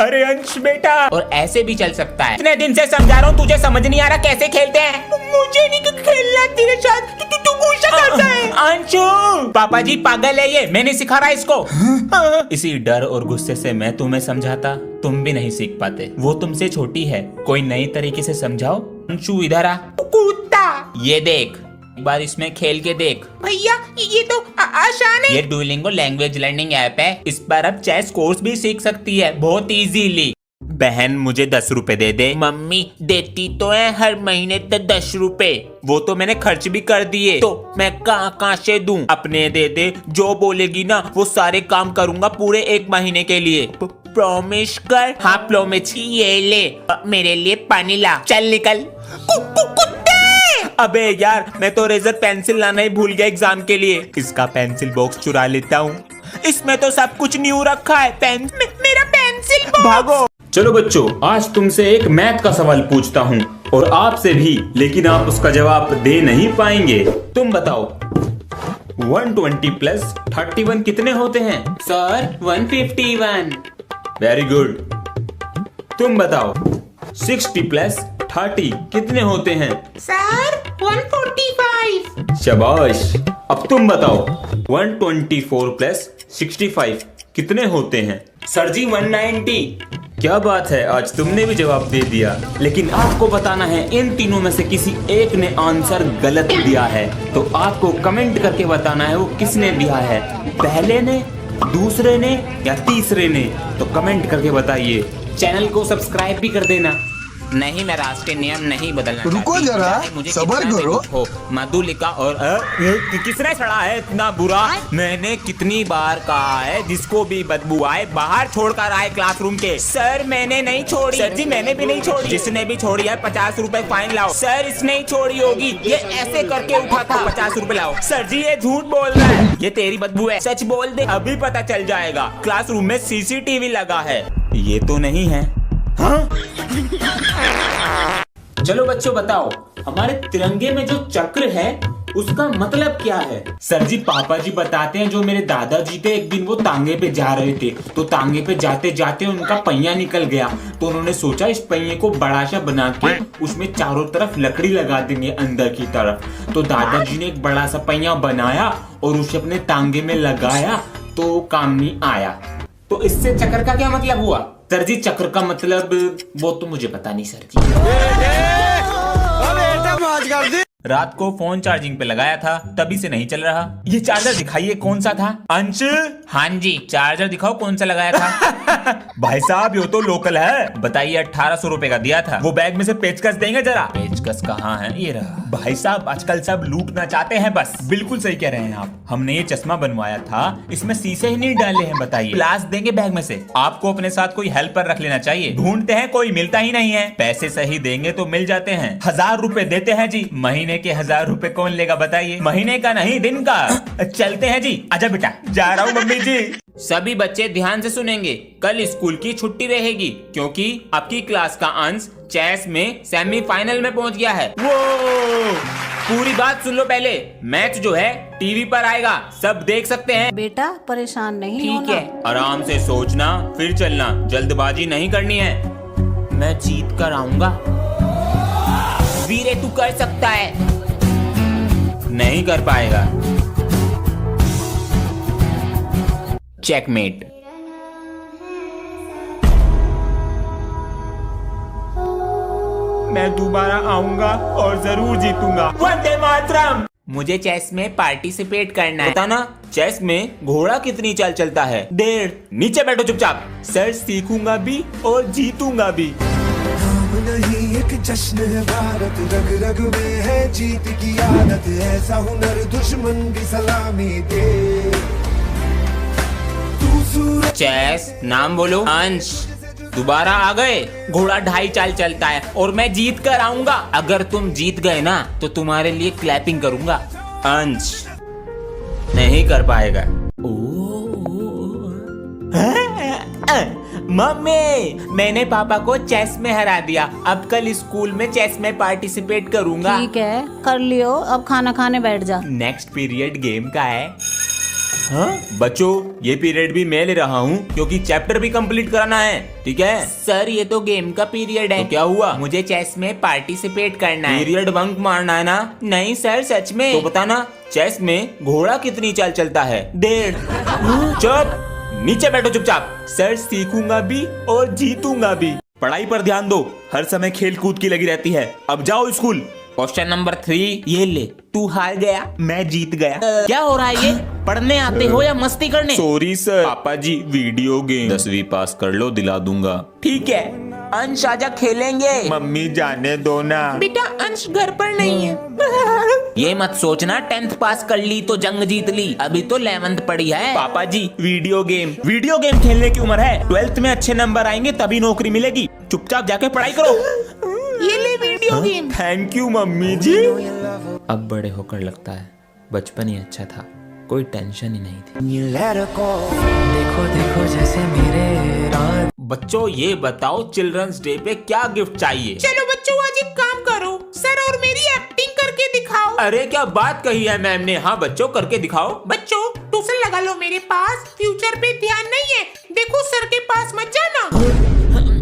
अरे अंश बेटा, और ऐसे भी चल सकता है। इतने दिन से समझा रहा हूँ, तुझे समझ नहीं आ रहा कैसे खेलते हैं। मुझे नहीं खेलना तेरे साथ, तू गुस्सा करता है। अंशु, पापा जी पागल है ये, मैंने सिखा रहा इसको। इसी डर और गुस्से से मैं तुम्हें समझाता, तुम भी नहीं सीख पाते। वो तुमसे छोटी है, कोई नई तरीके से समझाओ। अंशु इधर आ। कुत्ता, ये देख, एक बार इसमें खेल के देख। भैया ये तो आसान है। ये डुओलिंगो लैंग्वेज लर्निंग ऐप है, इस पर अब चेस कोर्स भी सीख सकती है बहुत इजीली। बहन मुझे 10 रुपए दे दे। मम्मी देती तो है हर महीने 10 रुपए, वो तो मैंने खर्च भी कर दिए, तो मैं कहाँ से दूं? अपने दे दे, जो बोलेगी ना वो सारे काम करूंगा पूरे 1 महीने के लिए। प्रॉमिस कर। हाँ प्रॉमिस। ये ले मेरे लिए पानी ला, चल निकल। अबे यार, मैं तो रेजर पेंसिल लाना ही भूल गया एग्जाम के लिए। इसका पेंसिल बॉक्स चुरा लेता हूँ, इसमें तो सब कुछ न्यू रखा है। मेरा पेंसिल बॉक्स। भागो। चलो बच्चों, आज तुमसे एक मैथ का सवाल पूछता हूँ और आपसे भी, लेकिन आप उसका जवाब दे नहीं पाएंगे। तुम बताओ 120 प्लस 31 कितने होते हैं? सर 151। Very good. तुम बताओ 60 प्लस 30 कितने होते हैं? सर 145। शाबाश। अब तुम बताओ 124 प्लस 65 कितने होते हैं? सर जी 190। क्या बात है, आज तुमने भी जवाब दे दिया। लेकिन आपको बताना है इन तीनों में से किसी एक ने आंसर गलत दिया है, तो आपको कमेंट करके बताना है वो किसने दिया है, पहले ने, दूसरे ने या तीसरे ने। तो कमेंट करके बताइए। चैनल को सब्सक्राइब भी कर देना। नहीं, मैं राष्ट्रीय नियम नहीं बदलना। रुको जरा, सब्र करो। हो मधुलिका और किसने चढ़ा है इतना बुरा? मैंने कितनी बार कहा है जिसको भी बदबू आए बाहर छोड़कर आए क्लासरूम के। सर मैंने नहीं छोड़ी। सर जी मैंने भी नहीं छोड़ी। जिसने भी छोड़ी है 50 रुपए फाइन लाओ। सर इसने ही छोड़ी होगी, ये ऐसे करके उठा था। 50 रुपए लाओ। सर जी ये झूठ बोल रहा है, ये तेरी बदबू है। सच बोल दे, अभी पता चल जाएगा। क्लासरूम में सीसीटीवी लगा है। ये तो नहीं है। हाँ? चलो बच्चों बताओ, हमारे तिरंगे में जो चक्र है उसका मतलब क्या है? सर जी पापा जी बताते हैं, जो मेरे दादाजी थे एक दिन वो तांगे पे जा रहे थे, तो तांगे पे जाते जाते उनका पहिया निकल गया, तो उन्होंने सोचा इस पहिए को बड़ा सा बना के उसमें चारों तरफ लकड़ी लगा देंगे अंदर की तरफ। तो दादाजी ने एक बड़ा सा पहिया बनाया और उसे अपने तांगे में लगाया, तो काम नहीं आया। तो इससे चक्र का क्या मतलब हुआ? सर जी चक्र का मतलब वो तो मुझे पता नहीं सर जी। रात को फोन चार्जिंग पे लगाया था, तभी से नहीं चल रहा। ये चार्जर दिखाइए कौन सा था? अंश। हाँ जी, चार्जर दिखाओ कौन सा लगाया था। भाई साहब ये तो लोकल है। बताइए 1800 रुपए का दिया था। वो बैग में से पेचकस देंगे जरा। पेचकस कहाँ है? ये रहा। भाई साहब आजकल सब लूटना चाहते हैं बस। बिल्कुल सही कह रहे हैं आप। हमने ये चश्मा बनवाया था, इसमें शीशे ही नहीं डाले हैं। बताइए ग्लास देंगे बैग में से। आपको अपने साथ कोई हेल्पर रख लेना चाहिए। ढूंढते हैं कोई मिलता ही नहीं है। पैसे सही देंगे तो मिल जाते हैं। 1000 रुपए देते हैं जी। महीने के 1000 रुपए कौन लेगा बताइए? महीने का नहीं, दिन का। चलते हैं जी। आजा बेटा। जा रहा हूँ मम्मी जी। सभी बच्चे ध्यान से सुनेंगे। कल स्कूल की छुट्टी रहेगी क्योंकि आपकी क्लास का अंश चेस में सेमीफाइनल में पहुंच गया है। वो पूरी बात सुन लो पहले। मैच जो है टीवी पर आएगा, सब देख सकते हैं। बेटा परेशान नहीं होना। ठीक है, आराम से सोचना फिर चलना, जल्दबाजी नहीं करनी है। मैं जीत कर आऊंगा। वीरे तू कर सकता है। नहीं कर पाएगा। चेकमेट। मैं दोबारा आऊंगा और जरूर जीतूंगा। वंदे मातरम। मुझे चेस में पार्टिसिपेट करना है। पता ना चेस में घोड़ा कितनी चाल चलता है? 1.5। नीचे बैठो चुपचाप। सर सीखूंगा भी और जीतूंगा भी। नहीं एक जश्न है भारत, रग रग में है जीत की आदत, ऐसा हुनर दुश्मन भी सलामी दे। चेस नाम बोलो। अंश दोबारा आ गए। घोड़ा 2.5 चाल चलता है और मैं जीत कर आऊंगा। अगर तुम जीत गए ना तो तुम्हारे लिए क्लैपिंग करूंगा। अंश नहीं कर पाएगा। मम्मी मैंने पापा को चेस में हरा दिया, अब कल स्कूल में चेस में पार्टिसिपेट करूंगा। ठीक है कर लियो, अब खाना खाने बैठ जा। नेक्स्ट पीरियड गेम का है। हाँ? बच्चों ये पीरियड भी मैं ले रहा हूँ क्योंकि चैप्टर भी कंप्लीट कराना है, ठीक है? सर ये तो गेम का पीरियड है। तो क्या हुआ? मुझे चेस में पार्टिसिपेट करना है। पीरियड बंक मारना है ना? नहीं सर सच में। तो बताना चेस में घोड़ा कितनी चाल चलता है? 1.5। चुप, नीचे बैठो चुपचाप। सर सीखूंगा भी और जीतूंगा भी। पढ़ाई पर ध्यान दो, हर समय खेल कूद की लगी रहती है। अब जाओ स्कूल। क्वेश्चन नंबर 3 ये ले। तू हार गया, मैं जीत गया। क्या हो रहा है ये? पढ़ने आते हो या मस्ती करने? Sorry sir. पापा जी वीडियो गेम 10वीं पास कर लो, दिला दूंगा। ठीक है अंश आजा खेलेंगे। मम्मी जाने दो ना। बेटा अंश घर पर नहीं है। ये मत सोचना 10th पास कर ली तो जंग जीत ली, अभी तो 11th पढ़ी है। पापा जी वीडियो गेम खेलने की उम्र है। 12th में अच्छे नंबर आएंगे तभी नौकरी मिलेगी। चुपचाप जाके पढ़ाई करो। ये ले video game. Thank you mummy ji. अब बड़े होकर लगता है बचपन ही अच्छा था, कोई टेंशन ही नहीं थी। देखो देखो जैसे मेरे रात। बच्चों ये बताओ चिल्ड्रंस डे पे क्या गिफ्ट चाहिए? चलो बच्चों आज एक काम करो सर और मेरी एक्टिंग करके दिखाओ। अरे क्या बात कही है मैम ने। हाँ बच्चों करके दिखाओ। बच्चों ट्यूशन लगा लो मेरे पास, फ्यूचर पे ध्यान नहीं है। देखो सर के पास मत जाना।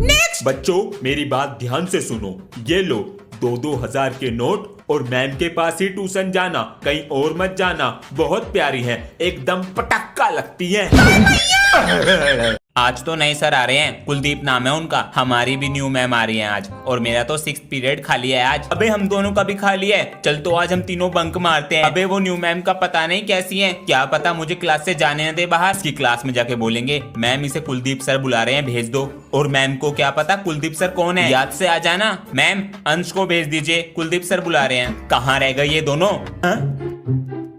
नेक्स्ट। बच्चों मेरी बात ध्यान से सुनो, ये लो 2-2 हजार के नोट और मैम के पास ही ट्यूशन जाना, कहीं और मत जाना। बहुत प्यारी है, एकदम पटक्का लगती है। आज तो नए सर आ रहे हैं, कुलदीप नाम है उनका। हमारी भी न्यू मैम आ रही है आज, और मेरा तो 6th पीरियड खाली है आज। अबे हम दोनों का भी खाली है। चल तो आज हम तीनों बंक मारते हैं। अबे वो न्यू मैम का पता नहीं कैसी है, क्या पता मुझे क्लास से जाने न दे बाहर। इसकी क्लास में जाके बोलेंगे मैम इसे कुलदीप सर बुला रहे हैं, भेज दो। और मैम को क्या पता कुलदीप सर कौन है, याद से आ जाना। मैम अंश को भेज दीजिए, कुलदीप सर बुला रहे हैं। कहाँ रह गए ये दोनों?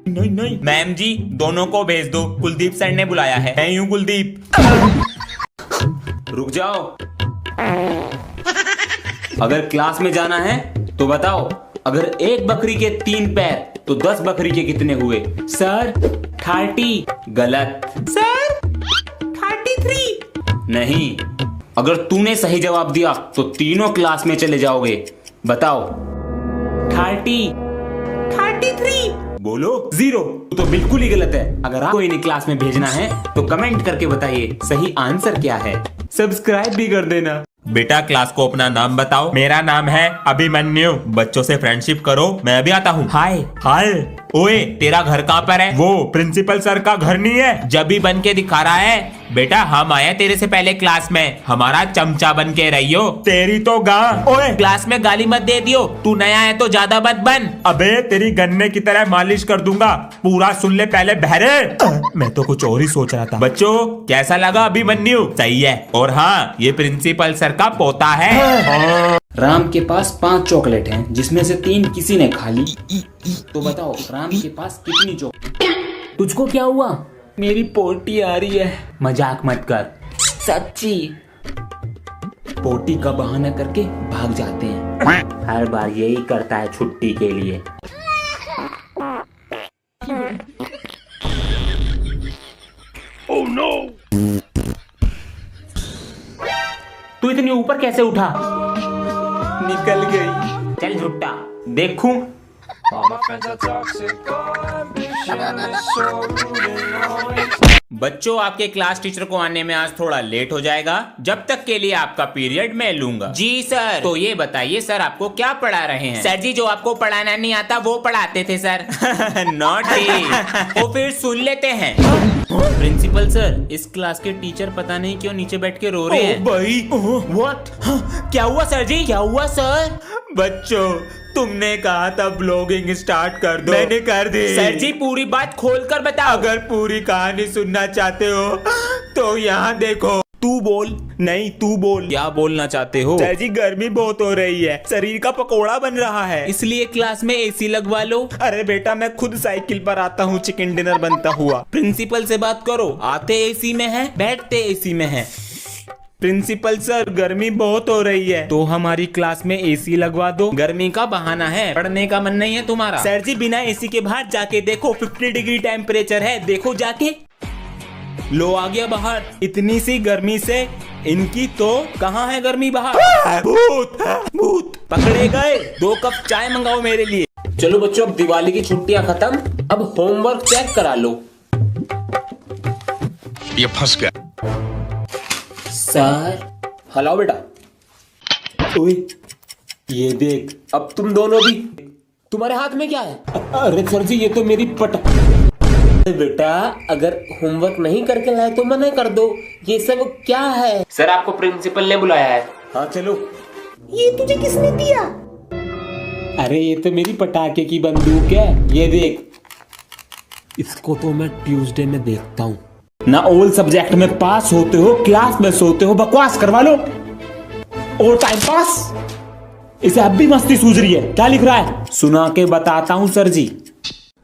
नहीं नहीं मैम जी दोनों को भेज दो, कुलदीप सर ने बुलाया है। मैं हूँ कुलदीप। रुक जाओ। अगर क्लास में जाना है तो बताओ, अगर एक बकरी के 3 पैर तो 10 बकरी के कितने हुए? सर 30। गलत। सर 33। नहीं, अगर तूने सही जवाब दिया तो तीनों क्लास में चले जाओगे। बताओ। 33। बोलो 0। तो बिल्कुल ही गलत है। अगर आपको इन्हें क्लास में भेजना है तो कमेंट करके बताइए सही आंसर क्या है। सब्सक्राइब भी कर देना। बेटा क्लास को अपना नाम बताओ। मेरा नाम है अभिमन्यु। बच्चों से फ्रेंडशिप करो, मैं अभी आता हूँ। हाय। हाय। ओए तेरा घर कहाँ पर है? वो प्रिंसिपल सर का घर नहीं है? जब भी बन के दिखा रहा है। बेटा हम आए तेरे से पहले क्लास में, हमारा चमचा बन के रहियो। तेरी तो गां। ओए क्लास में गाली मत दे दियो, तू नया है तो ज्यादा मत बन। अबे तेरी गन्ने की तरह मालिश कर दूंगा, पूरा सुन ले पहले बहरे। मैं तो कुछ और ही सोच रहा था। बच्चों कैसा लगा अभिमन्यु? सही है। और हाँ ये प्रिंसिपल सर का पोता है। राम के पास 5 चॉकलेट हैं, जिसमें से 3 किसी ने खा ली। तो बताओ राम के पास कितनी चॉकलेट? तुझको क्या हुआ? मेरी पोटी आ रही है। मजाक मत कर। सच्ची। पोटी का बहाना करके भाग जाते हैं। हर बार यही करता है छुट्टी के लिए। Oh no! तू इतनी ऊपर कैसे उठा? निकल गई। चल झुट्टा देखूं। बच्चों आपके क्लास टीचर को आने में आज थोड़ा लेट हो जाएगा, जब तक के लिए आपका पीरियड मैं लूंगा। जी सर। तो ये बताइए सर आपको क्या पढ़ा रहे हैं? सर जी जो आपको पढ़ाना नहीं आता वो पढ़ाते थे सर। नॉटी। तो फिर सुन लेते हैं। प्रिंसिपल सर इस क्लास के टीचर पता नहीं क्यों नीचे बैठ के रो रहे हैं। भाई व्हाट? क्या हुआ सर जी? क्या हुआ सर? बच्चों तुमने कहा था ब्लॉगिंग स्टार्ट कर दो, मैंने कर दी। सर जी पूरी बात खोल कर बताओ। अगर पूरी कहानी सुनना चाहते हो तो यहाँ देखो। तू बोल। नहीं तू बोल। क्या बोलना चाहते हो? सर जी गर्मी बहुत हो रही है, शरीर का पकोड़ा बन रहा है, इसलिए क्लास में एसी लगवा लो। अरे बेटा मैं खुद साइकिल पर आता हूँ चिकन डिनर बनता हुआ। प्रिंसिपल से बात करो, आते एसी में है बैठते एसी में है। प्रिंसिपल सर गर्मी बहुत हो रही है तो हमारी क्लास में एसी लगवा दो। गर्मी का बहाना है, पढ़ने का मन नहीं है तुम्हारा? सर जी बिना एसी के बाहर जाके देखो, 50 डिग्री टेम्परेचर है, देखो जाके। लो आ गया बाहर। इतनी सी गर्मी से इनकी तो कहाँ है गर्मी बाहर? भूत भूत पकड़े गए। 2 कप चाय मंगाओ मेरे लिए। चलो बच्चों अब दिवाली की छुट्टियां खत्म, अब होमवर्क चेक करा लो। ये फंस गया। सर हलाओ बेटा। ओए ये देख, अब तुम दोनों भी। तुम्हारे हाथ में क्या है? अरे सर जी, ये तो मेरी बेटा, अगर होमवर्क नहीं करके लाए तो मना कर दो। ये सब क्या है? सर आपको प्रिंसिपल ने बुलाया है। हाँ चलो। ये तुझे किसने दिया? अरे ये तो मेरी पटाखे की बंदूक है, ये देख। इसको तो मैं ट्यूसडे में देखता हूँ। ना ऑल सब्जेक्ट में पास होते हो, क्लास में सोते हो, बकवास करवा लो और टाइम पास। इसे अब भी मस्ती सूझ रही है। क्या लिख रहा है? सुना के बताता हूँ सर जी।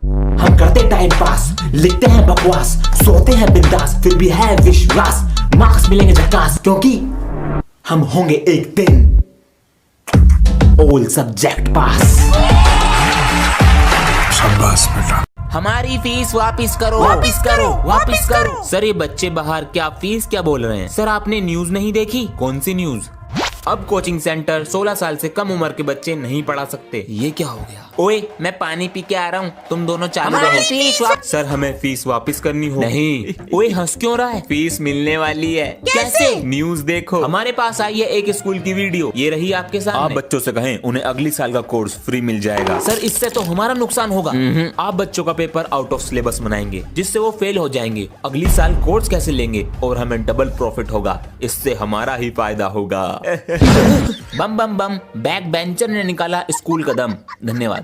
हम करते टाइम पास, लिखते हैं बकवास, सोते हैं बिंदास, फिर भी है विश्वास, मार्क्स मिलेंगे झकास, क्योंकि हम होंगे एक दिन ऑल सब्जेक्ट पास। शाबाश बेटा। हमारी फीस वापस करो, वापस करो, वापस करो। सर ये बच्चे बाहर क्या फीस क्या बोल रहे हैं? सर आपने न्यूज नहीं देखी? कौन सी न्यूज? अब कोचिंग सेंटर 16 साल से कम उम्र के बच्चे नहीं पढ़ा सकते। ये क्या हो गया? ओए मैं पानी पी के आ रहा हूँ, तुम दोनों चालू रहो। फीस सर हमें फीस वापस करनी हो। नहीं। ओए हंस क्यों रहा है? फीस मिलने वाली है। कैसे? न्यूज देखो, हमारे पास आई है एक स्कूल की वीडियो, ये रही आपके सामने। आप बच्चों से कहें उन्हें अगली साल का कोर्स फ्री मिल जाएगा। सर इससे तो हमारा नुकसान होगा। आप बच्चों का पेपर आउट ऑफ सिलेबस बनाएंगे, जिससे वो फेल हो जाएंगे। अगली साल कोर्स कैसे लेंगे? और हमें डबल प्रॉफिट होगा, इससे हमारा ही फायदा होगा। बम बम बम, बैक बेंचर ने निकाला स्कूल का दम। धन्यवाद।